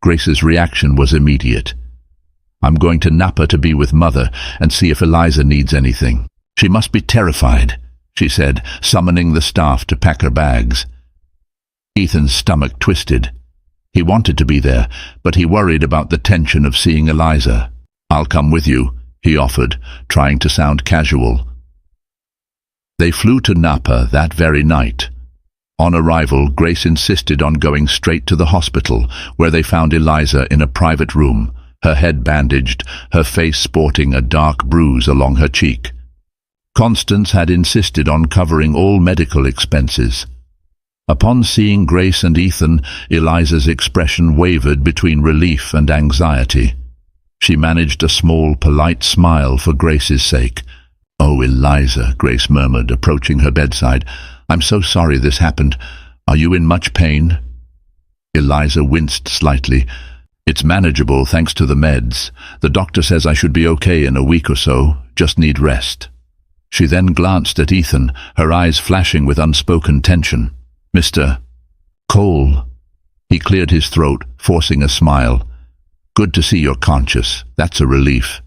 Speaker 1: Grace's reaction was immediate. "I'm going to Napa to be with Mother and see if Eliza needs anything. She must be terrified," she said, summoning the staff to pack her bags. Ethan's stomach twisted. He wanted to be there, but he worried about the tension of seeing Eliza. "I'll come with you," he offered, trying to sound casual. They flew to Napa that very night. On arrival, Grace insisted on going straight to the hospital, where they found Eliza in a private room, her head bandaged, her face sporting a dark bruise along her cheek. Constance had insisted on covering all medical expenses. Upon seeing Grace and Ethan, Eliza's expression wavered between relief and anxiety. She managed a small, polite smile for Grace's sake. "Oh, Eliza," Grace murmured, approaching her bedside. "I'm so sorry this happened. Are you in much pain?" Eliza winced slightly. "It's manageable thanks to the meds. The doctor says I should be okay in a week or so, just need rest." She then glanced at Ethan, her eyes flashing with unspoken tension. "Mr. Cole." He cleared his throat, forcing a smile. "Good to see you're conscious. That's a relief."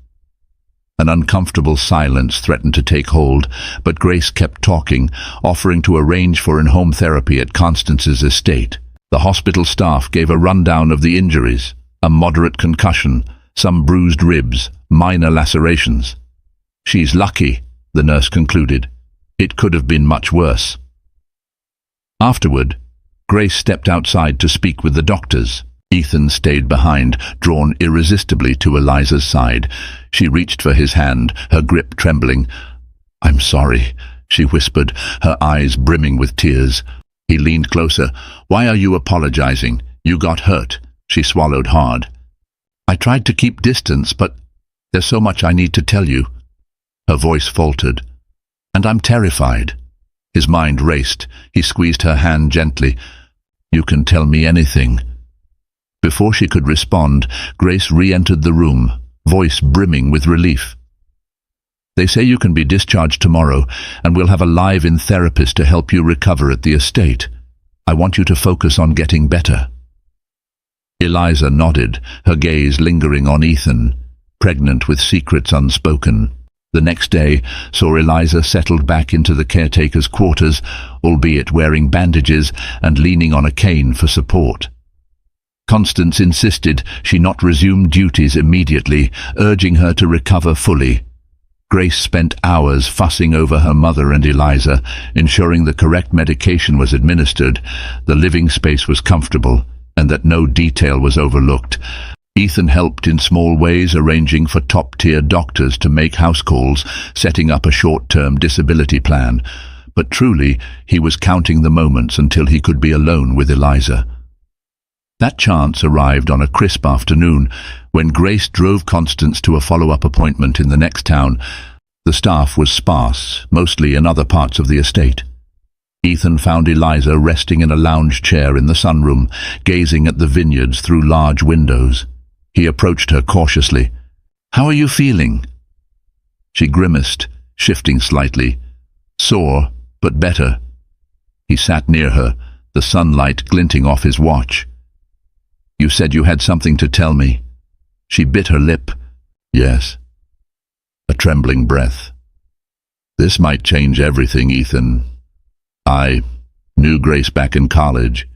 Speaker 1: An uncomfortable silence threatened to take hold, but Grace kept talking, offering to arrange for in-home therapy at Constance's estate. The hospital staff gave a rundown of the injuries: a moderate concussion, some bruised ribs, minor lacerations. "She's lucky," the nurse concluded. "It could have been much worse." Afterward, Grace stepped outside to speak with the doctors. Ethan stayed behind, drawn irresistibly to Eliza's side. She reached for his hand, her grip trembling. "I'm sorry," she whispered, her eyes brimming with tears. He leaned closer. "Why are you apologizing? You got hurt." She swallowed hard. "I tried to keep distance, but there's so much I need to tell you." Her voice faltered. "And I'm terrified." His mind raced. He squeezed her hand gently. "You can tell me anything." Before she could respond, Grace re-entered the room, voice brimming with relief. "They say you can be discharged tomorrow, and we'll have a live-in therapist to help you recover at the estate. I want you to focus on getting better." Eliza nodded, her gaze lingering on Ethan, pregnant with secrets unspoken. The next day saw Eliza settled back into the caretaker's quarters, albeit wearing bandages and leaning on a cane for support. Constance insisted she not resume duties immediately, urging her to recover fully. Grace spent hours fussing over her mother and Eliza, ensuring the correct medication was administered, the living space was comfortable, and that no detail was overlooked. Ethan helped in small ways, arranging for top-tier doctors to make house calls, setting up a short-term disability plan. But truly, he was counting the moments until he could be alone with Eliza. That chance arrived on a crisp afternoon, when Grace drove Constance to a follow-up appointment in the next town. The staff was sparse, mostly in other parts of the estate. Ethan found Eliza resting in a lounge chair in the sunroom, gazing at the vineyards through large windows. He approached her cautiously. "How are you feeling?" She grimaced, shifting slightly. "Sore, but better." He sat near her, the sunlight glinting off his watch. "You said you had something to tell me." She bit her lip. "Yes." A trembling breath. "This might change everything, Ethan. I knew Grace back in college.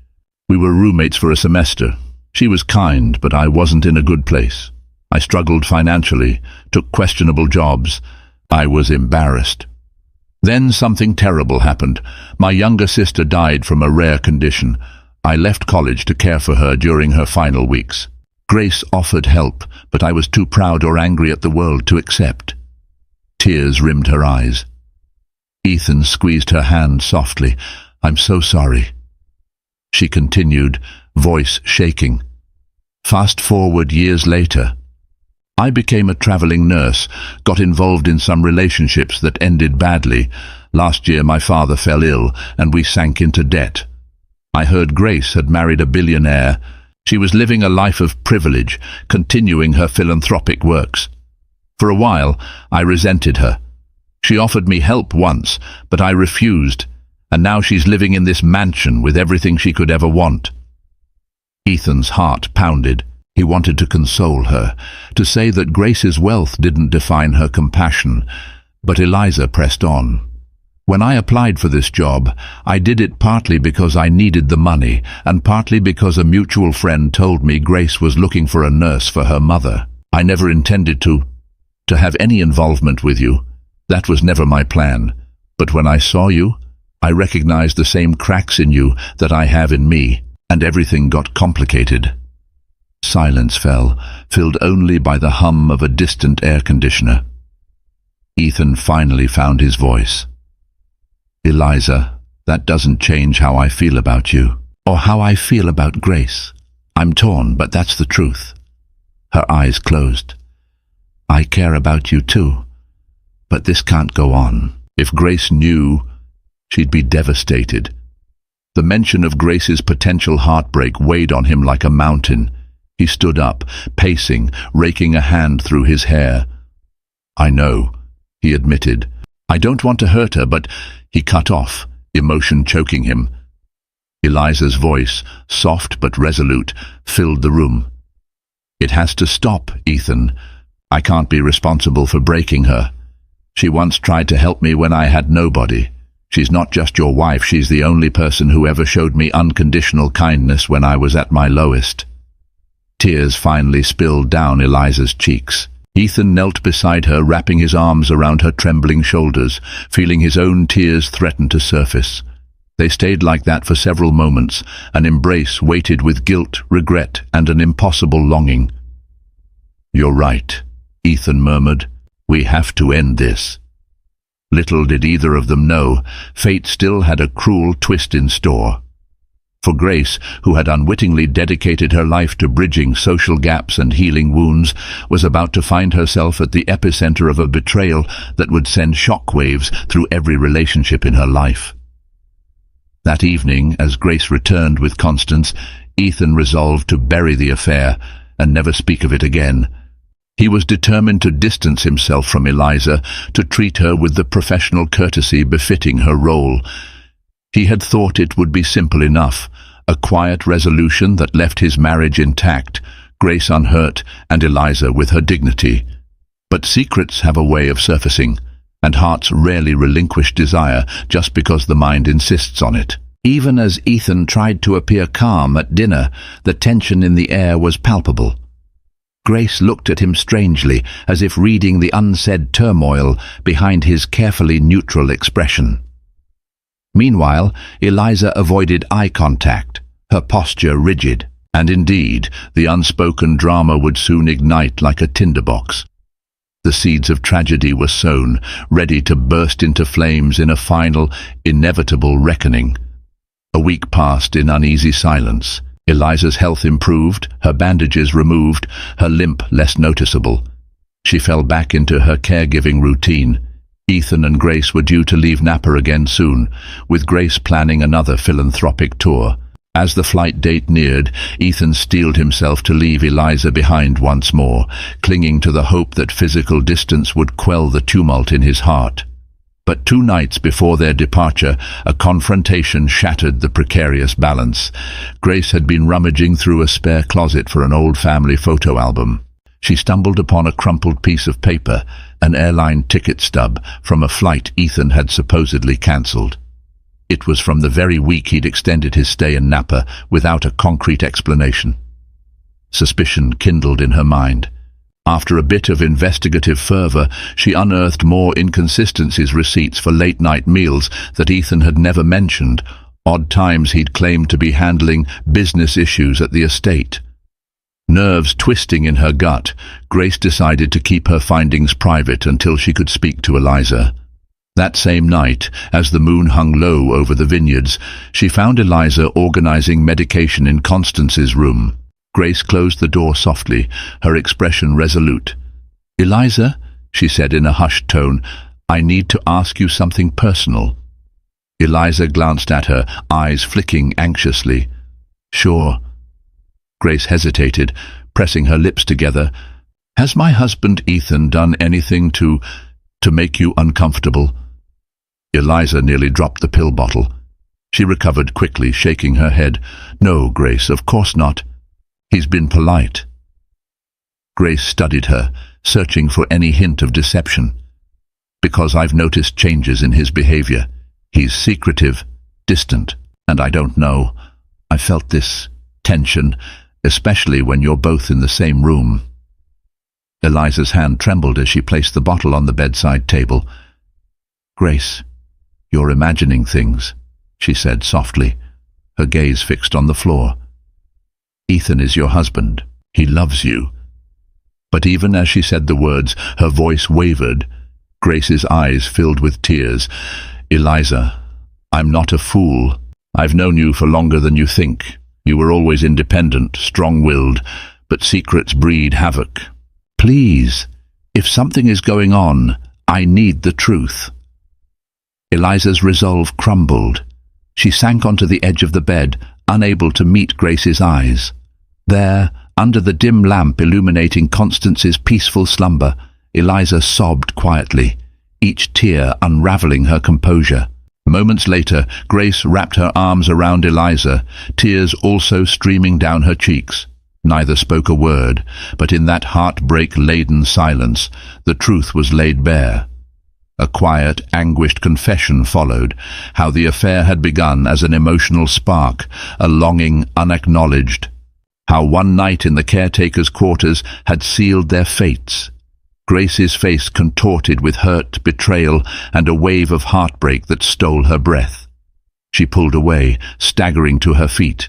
Speaker 1: We were roommates for a semester. She was kind, but I wasn't in a good place. I struggled financially, took questionable jobs. I was embarrassed. Then something terrible happened. My younger sister died from a rare condition. I left college to care for her during her final weeks. Grace offered help, but I was too proud or angry at the world to accept." Tears rimmed her eyes. Ethan squeezed her hand softly. "I'm so sorry." She continued, voice shaking. "Fast forward years later. I became a traveling nurse, got involved in some relationships that ended badly. Last year my father fell ill, and we sank into debt. I heard Grace had married a billionaire. She was living a life of privilege, continuing her philanthropic works. For a while, I resented her. She offered me help once, but I refused, and now she's living in this mansion with everything she could ever want." Ethan's heart pounded. He wanted to console her, to say that Grace's wealth didn't define her compassion, but Eliza pressed on. "When I applied for this job, I did it partly because I needed the money, and partly because a mutual friend told me Grace was looking for a nurse for her mother. I never intended to have any involvement with you. That was never my plan. But when I saw you, I recognized the same cracks in you that I have in me, and everything got complicated." Silence fell, filled only by the hum of a distant air conditioner. Ethan finally found his voice. "Eliza, that doesn't change how I feel about you, or how I feel about Grace. I'm torn, but that's the truth." Her eyes closed. "I care about you too, but this can't go on. If Grace knew, she'd be devastated." The mention of Grace's potential heartbreak weighed on him like a mountain. He stood up, pacing, raking a hand through his hair. "I know," he admitted. "I don't want to hurt her, but—" He cut off, emotion choking him. Eliza's voice, soft but resolute, filled the room. "It has to stop, Ethan. I can't be responsible for breaking her. She once tried to help me when I had nobody. She's not just your wife, she's the only person who ever showed me unconditional kindness when I was at my lowest." Tears finally spilled down Eliza's cheeks. Ethan knelt beside her, wrapping his arms around her trembling shoulders, feeling his own tears threaten to surface. They stayed like that for several moments, an embrace weighted with guilt, regret, and an impossible longing. "You're right," Ethan murmured. "We have to end this." Little did either of them know, fate still had a cruel twist in store. For Grace, who had unwittingly dedicated her life to bridging social gaps and healing wounds, was about to find herself at the epicenter of a betrayal that would send shockwaves through every relationship in her life. That evening, as Grace returned with Constance, Ethan resolved to bury the affair and never speak of it again. He was determined to distance himself from Eliza, to treat her with the professional courtesy befitting her role. He had thought it would be simple enough, a quiet resolution that left his marriage intact, Grace unhurt, and Eliza with her dignity. But secrets have a way of surfacing, and hearts rarely relinquish desire just because the mind insists on it. Even as Ethan tried to appear calm at dinner, the tension in the air was palpable. Grace looked at him strangely, as if reading the unsaid turmoil behind his carefully neutral expression. Meanwhile, Eliza avoided eye contact, her posture rigid, and indeed, the unspoken drama would soon ignite like a tinderbox. The seeds of tragedy were sown, ready to burst into flames in a final, inevitable reckoning. A week passed in uneasy silence. Eliza's health improved, her bandages removed, her limp less noticeable. She fell back into her caregiving routine. Ethan and Grace were due to leave Napa again soon, with Grace planning another philanthropic tour. As the flight date neared, Ethan steeled himself to leave Eliza behind once more, clinging to the hope that physical distance would quell the tumult in his heart. But 2 nights before their departure, a confrontation shattered the precarious balance. Grace had been rummaging through a spare closet for an old family photo album. She stumbled upon a crumpled piece of paper, an airline ticket stub from a flight Ethan had supposedly cancelled. It was from the very week he'd extended his stay in Napa without a concrete explanation. Suspicion kindled in her mind. After a bit of investigative fervor, she unearthed more inconsistencies, receipts for late-night meals that Ethan had never mentioned, odd times he'd claimed to be handling business issues at the estate. Nerves twisting in her gut, Grace decided to keep her findings private until she could speak to Eliza. That same night, as the moon hung low over the vineyards, she found Eliza organizing medication in Constance's room. Grace closed the door softly, her expression resolute. "Eliza," she said in a hushed tone, "I need to ask you something personal." Eliza glanced at her, eyes flicking anxiously. "Sure." Grace hesitated, pressing her lips together. "Has my husband Ethan done anything to make you uncomfortable?" Eliza nearly dropped the pill bottle. She recovered quickly, shaking her head. "No, Grace, of course not. He's been polite." Grace studied her, searching for any hint of deception. "Because I've noticed changes in his behavior. He's secretive, distant, and I don't know. I felt this tension, especially when you're both in the same room." Eliza's hand trembled as she placed the bottle on the bedside table. "Grace, you're imagining things," she said softly, her gaze fixed on the floor. "Ethan is your husband. He loves you." But even as she said the words, her voice wavered. Grace's eyes filled with tears. "Eliza, I'm not a fool. I've known you for longer than you think. You were always independent, strong-willed, but secrets breed havoc. Please, if something is going on, I need the truth." Eliza's resolve crumbled. She sank onto the edge of the bed, unable to meet Grace's eyes. There, under the dim lamp illuminating Constance's peaceful slumber, Eliza sobbed quietly, each tear unraveling her composure. Moments later, Grace wrapped her arms around Eliza, tears also streaming down her cheeks. Neither spoke a word, but in that heartbreak-laden silence, the truth was laid bare. A quiet, anguished confession followed, how the affair had begun as an emotional spark, a longing unacknowledged, how one night in the caretaker's quarters had sealed their fates. Grace's face contorted with hurt, betrayal, and a wave of heartbreak that stole her breath. She pulled away, staggering to her feet.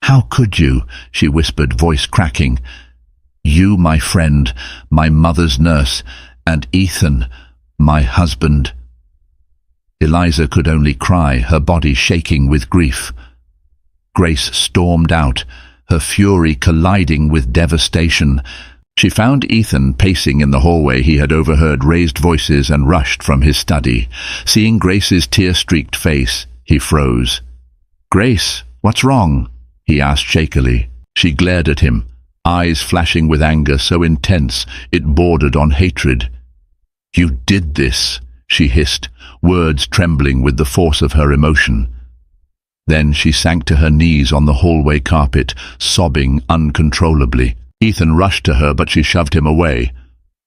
Speaker 1: "How could you?" she whispered, voice cracking. "You, my friend, my mother's nurse, and Ethan, my husband." Eliza could only cry, her body shaking with grief. Grace stormed out, her fury colliding with devastation. She found Ethan pacing in the hallway. He had overheard raised voices and rushed from his study. Seeing Grace's tear-streaked face, he froze. "Grace, what's wrong?" he asked shakily. She glared at him, eyes flashing with anger so intense it bordered on hatred. "You did this," she hissed, words trembling with the force of her emotion. Then she sank to her knees on the hallway carpet, sobbing uncontrollably. Ethan rushed to her, but she shoved him away.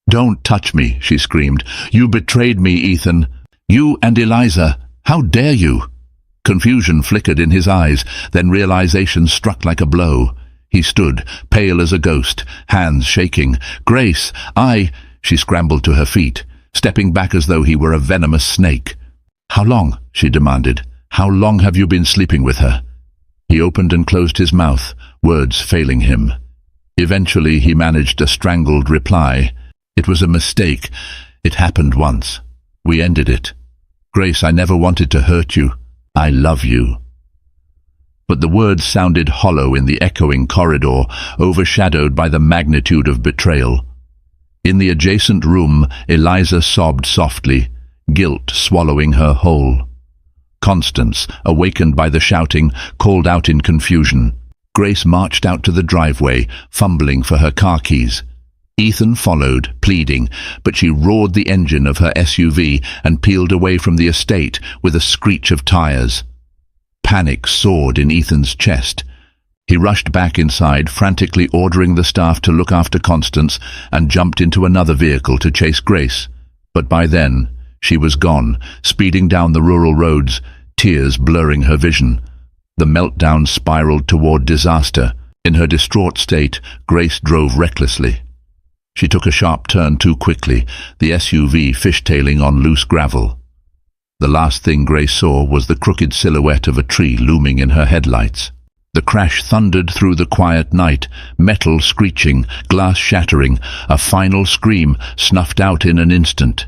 Speaker 1: "Don't touch me," she screamed. "You betrayed me, Ethan. You and Eliza. How dare you?" Confusion flickered in his eyes, then realization struck like a blow. He stood, pale as a ghost, hands shaking. "Grace, She scrambled to her feet, stepping back as though he were a venomous snake. "How long?" she demanded. "How long have you been sleeping with her?" He opened and closed his mouth, words failing him. Eventually he managed a strangled reply. "It was a mistake. It happened once. We ended it. Grace, I never wanted to hurt you. I love you." But the words sounded hollow in the echoing corridor, overshadowed by the magnitude of betrayal. In the adjacent room, Eliza sobbed softly, guilt swallowing her whole. Constance, awakened by the shouting, called out in confusion. Grace marched out to the driveway, fumbling for her car keys. Ethan followed, pleading, but she roared the engine of her SUV and peeled away from the estate with a screech of tires. Panic soared in Ethan's chest. He rushed back inside, frantically ordering the staff to look after Constance, and jumped into another vehicle to chase Grace. But by then, she was gone, speeding down the rural roads, tears blurring her vision. The meltdown spiraled toward disaster. In her distraught state, Grace drove recklessly. She took a sharp turn too quickly, the SUV fishtailing on loose gravel. The last thing Grace saw was the crooked silhouette of a tree looming in her headlights. The crash thundered through the quiet night, metal screeching, glass shattering, a final scream snuffed out in an instant.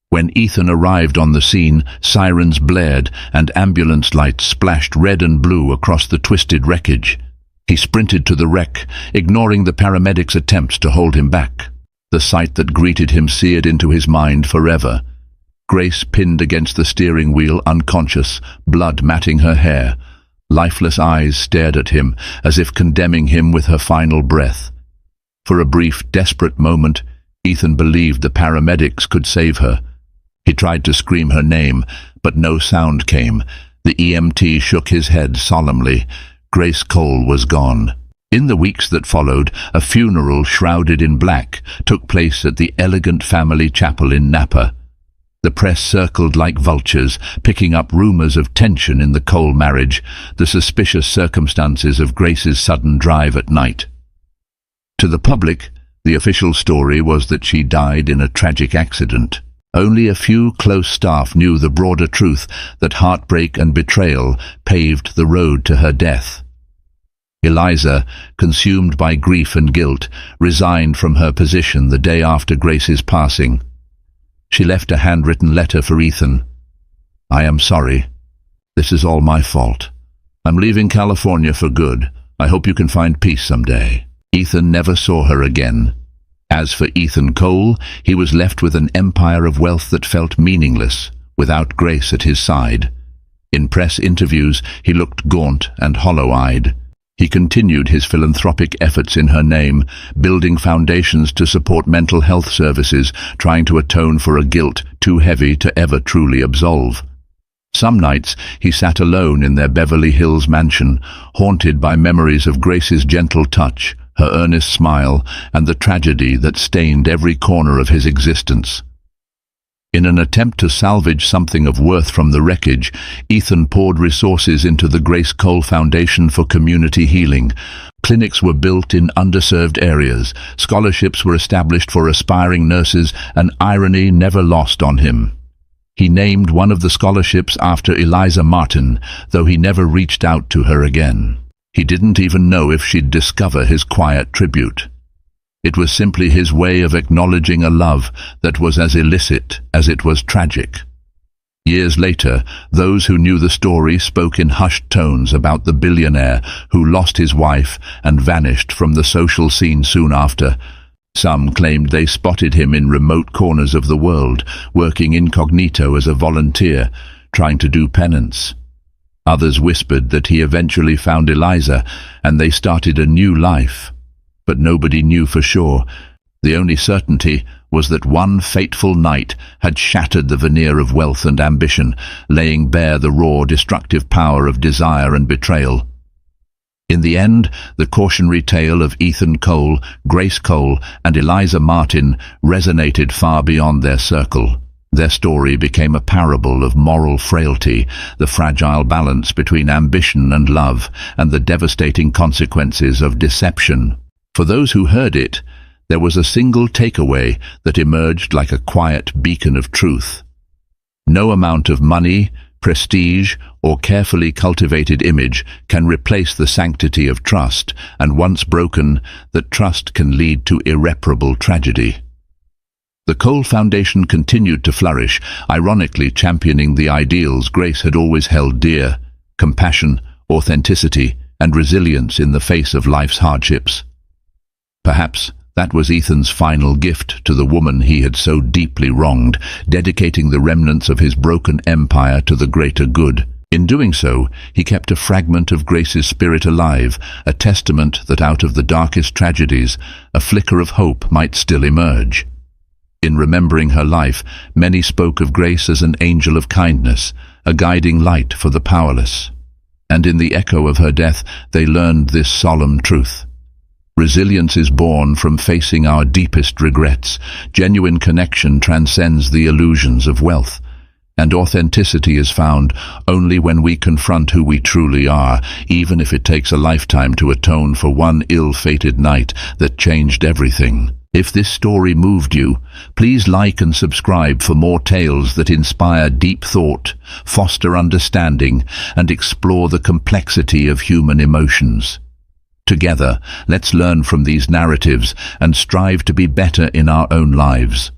Speaker 1: When Ethan arrived on the scene, sirens blared and ambulance lights splashed red and blue across the twisted wreckage. He sprinted to the wreck, ignoring the paramedics' attempts to hold him back. The sight that greeted him seared into his mind forever. Grace pinned against the steering wheel, unconscious, blood matting her hair. Lifeless eyes stared at him, as if condemning him with her final breath. For a brief, desperate moment, Ethan believed the paramedics could save her. He tried to scream her name, but no sound came. The EMT shook his head solemnly. Grace Cole was gone. In the weeks that followed, a funeral shrouded in black took place at the elegant family chapel in Napa. The press circled like vultures, picking up rumors of tension in the Cole marriage, the suspicious circumstances of Grace's sudden drive at night. To the public, the official story was that she died in a tragic accident. Only a few close staff knew the broader truth that heartbreak and betrayal paved the road to her death. Eliza, consumed by grief and guilt, resigned from her position the day after Grace's passing. She left a handwritten letter for Ethan. "I am sorry. This is all my fault. I'm leaving California for good. I hope you can find peace someday." Ethan never saw her again. As for Ethan Cole, he was left with an empire of wealth that felt meaningless, without Grace at his side. In press interviews, he looked gaunt and hollow-eyed. He continued his philanthropic efforts in her name, building foundations to support mental health services, trying to atone for a guilt too heavy to ever truly absolve. Some nights he sat alone in their Beverly Hills mansion, haunted by memories of Grace's gentle touch, her earnest smile, and the tragedy that stained every corner of his existence. In an attempt to salvage something of worth from the wreckage, Ethan poured resources into the Grace Cole Foundation for community healing. Clinics were built in underserved areas, scholarships were established for aspiring nurses, and irony never lost on him. He named one of the scholarships after Eliza Martin, though he never reached out to her again. He didn't even know if she'd discover his quiet tribute. It was simply his way of acknowledging a love that was as illicit as it was tragic. Years later, those who knew the story spoke in hushed tones about the billionaire who lost his wife and vanished from the social scene soon after. Some claimed they spotted him in remote corners of the world, working incognito as a volunteer, trying to do penance. Others whispered that he eventually found Eliza, and they started a new life. But nobody knew for sure. The only certainty was that one fateful night had shattered the veneer of wealth and ambition, laying bare the raw, destructive power of desire and betrayal. In the end, the cautionary tale of Ethan Cole, Grace Cole, and Eliza Martin resonated far beyond their circle. Their story became a parable of moral frailty, the fragile balance between ambition and love, and the devastating consequences of deception. For those who heard it, there was a single takeaway that emerged like a quiet beacon of truth. No amount of money, prestige, or carefully cultivated image can replace the sanctity of trust, and once broken, that trust can lead to irreparable tragedy. The Cole Foundation continued to flourish, ironically championing the ideals Grace had always held dear: compassion, authenticity, and resilience in the face of life's hardships. Perhaps that was Ethan's final gift to the woman he had so deeply wronged, dedicating the remnants of his broken empire to the greater good. In doing so, he kept a fragment of Grace's spirit alive, a testament that out of the darkest tragedies, a flicker of hope might still emerge. In remembering her life, many spoke of Grace as an angel of kindness, a guiding light for the powerless. And in the echo of her death, they learned this solemn truth: resilience is born from facing our deepest regrets. Genuine connection transcends the illusions of wealth. And authenticity is found only when we confront who we truly are, even if it takes a lifetime to atone for one ill-fated night that changed everything. If this story moved you, please like and subscribe for more tales that inspire deep thought, foster understanding, and explore the complexity of human emotions. Together, let's learn from these narratives and strive to be better in our own lives.